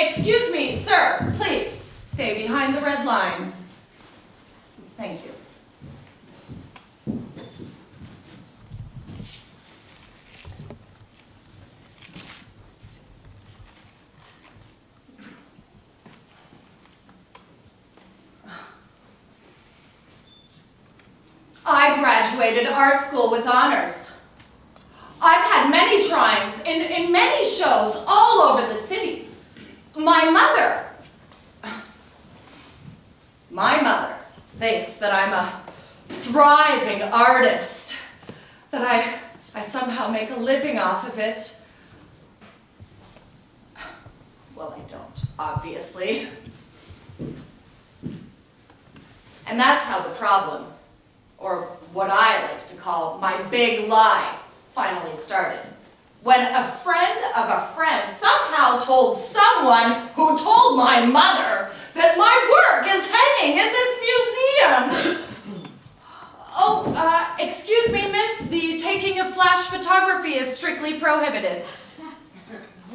Excuse me, sir, please stay behind the red line. Thank you. I graduated art school with honors. I've had many drawings in many shows all over the city. My mother thinks that I'm a thriving artist, that I somehow make a living off of it. Well, I don't, obviously. And that's how the problem, or what I like to call my big lie, finally started. When a friend of a friend somehow told someone who told my mother that my work is hanging in this museum. Oh, excuse me, miss, the taking of flash photography is strictly prohibited.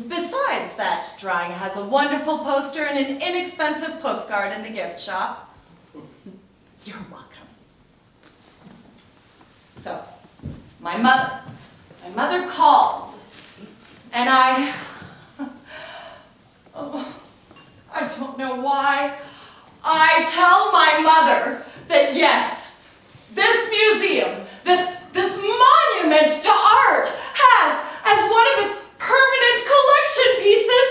Besides, that drawing has a wonderful poster and an inexpensive postcard in the gift shop. You're welcome. So, my mother calls, and I don't know why, I tell my mother that yes, this museum, this monument to art has, as one of its permanent collection pieces,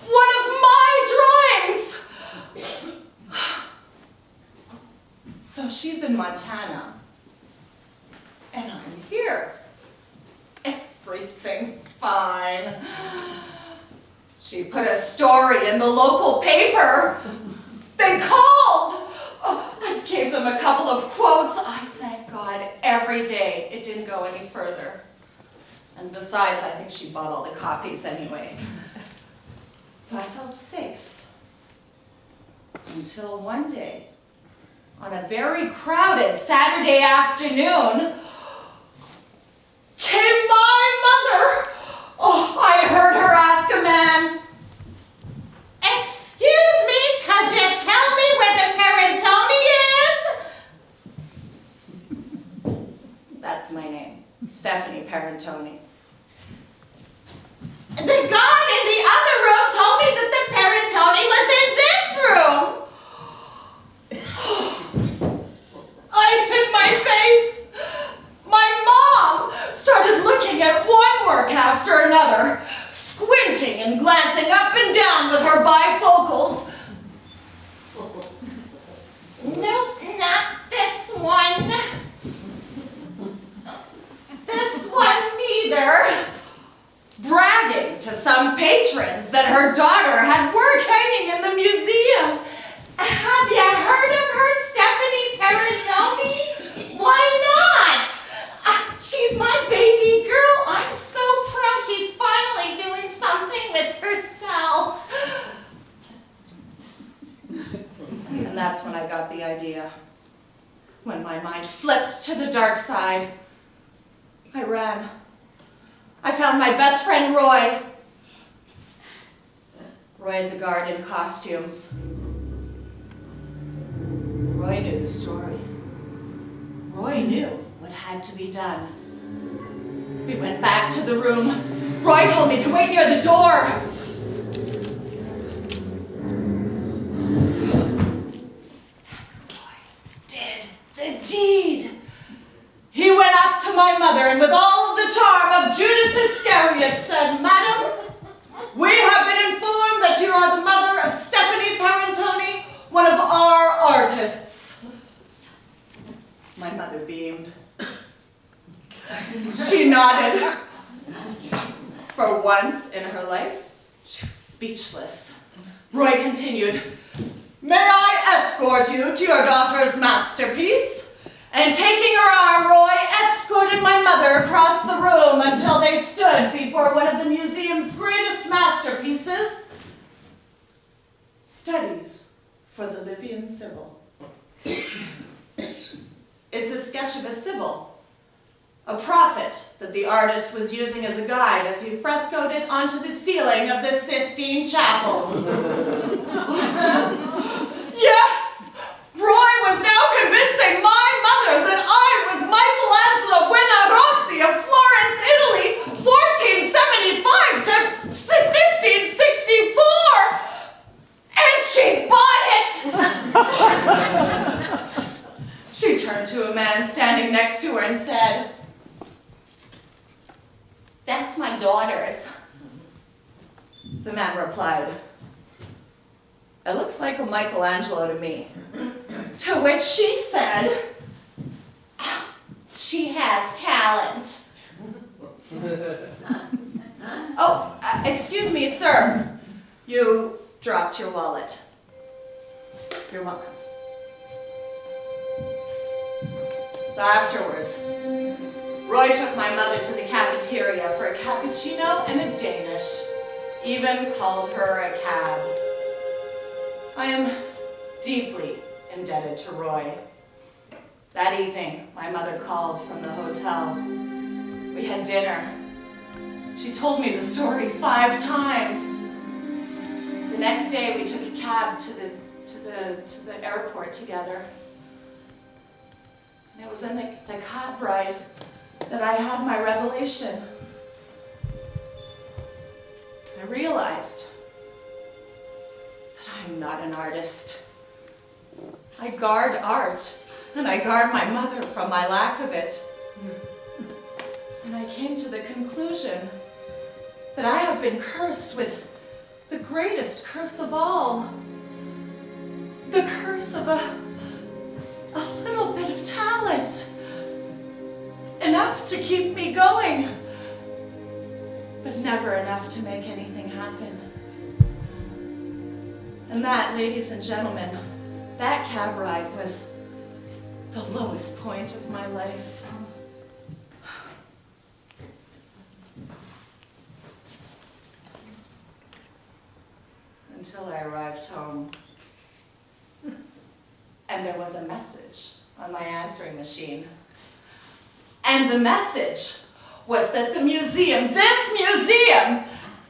one of my drawings. So she's in Montana, and I'm here. Everything's fine. She put a story in the local paper. They called. Oh, I gave them a couple of quotes. I thank God every day it didn't go any further. And besides, I think she bought all the copies anyway. So I felt safe. Until one day, on a very crowded Saturday afternoon, came my mother. Oh, I heard her ask a man, "Excuse me, could you tell me where the Parentoni is?" That's my name, Stephanie Parentoni. "The guard in the other room told me that the Parentoni was in this room." I hid my face. My mom started looking at one work after another, squinting and glancing up and down with her bifocals. "Nope, not this one. This one neither." Bragging to some patrons that her daughter had work hanging in the museum. "Have you heard of her, Stephanie Parentoni? Why not? She's my baby girl. I'm so proud she's finally doing something with herself." And that's when I got the idea. When my mind flipped to the dark side, I ran. I found my best friend, Roy. Roy's a guard in costumes. Roy knew the story. Roy knew what had to be done. We went back to the room. Roy told me to wait near the door. And Roy did the deed. He went up to my mother and with all of the charm of Judas Iscariot said, "Madam, we have been informed that you are the mother of Stephanie Parentoni, one of our artists." My mother beamed. She nodded. For once in her life, she was speechless. Roy continued, "May I escort you to your daughter's masterpiece?" And taking her arm, Roy escorted my mother across the room until they stood before one of the museum's greatest masterpieces, Studies for the Libyan Sibyl. It's a sketch of a Sibyl a prophet that the artist was using as a guide as he frescoed it onto the ceiling of the Sistine Chapel. Yes! Roy was now convincing my mother that I was Michelangelo Buonarroti of Florence, Italy, 1475 to 1564! And she bought it! She turned to a man standing next to her and said, "That's my daughter's." The man replied, "It looks like a Michelangelo to me." To which she said, "She has talent." Oh, excuse me, sir. You dropped your wallet. You're welcome. So afterwards, Roy took my mother to the cafeteria for a cappuccino and a Danish. Even called her a cab. I am deeply indebted to Roy. That evening, my mother called from the hotel. We had dinner. She told me the story 5 times. The next day, we took a cab to the airport together. And it was in the cab ride that I had my revelation. I realized that I'm not an artist. I guard art, and I guard my mother from my lack of it. And I came to the conclusion that I have been cursed with the greatest curse of all. The curse of a little bit of talent. Enough to keep me going, but never enough to make anything happen. And that, ladies and gentlemen, that cab ride was the lowest point of my life. Until I arrived home. And there was a message on my answering machine. And the message was that this museum,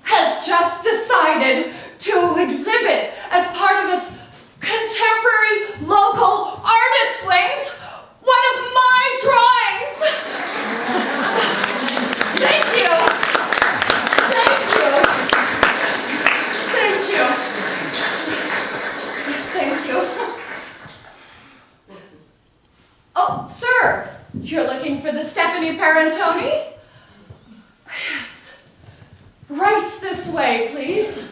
has just decided to exhibit as part of its contemporary local artist wings one of my drawings. Thank you. Thank you. Thank you. Yes, thank you. Oh, sir, you're looking for the Stephanie Parentoni? Yes. Right this way, please.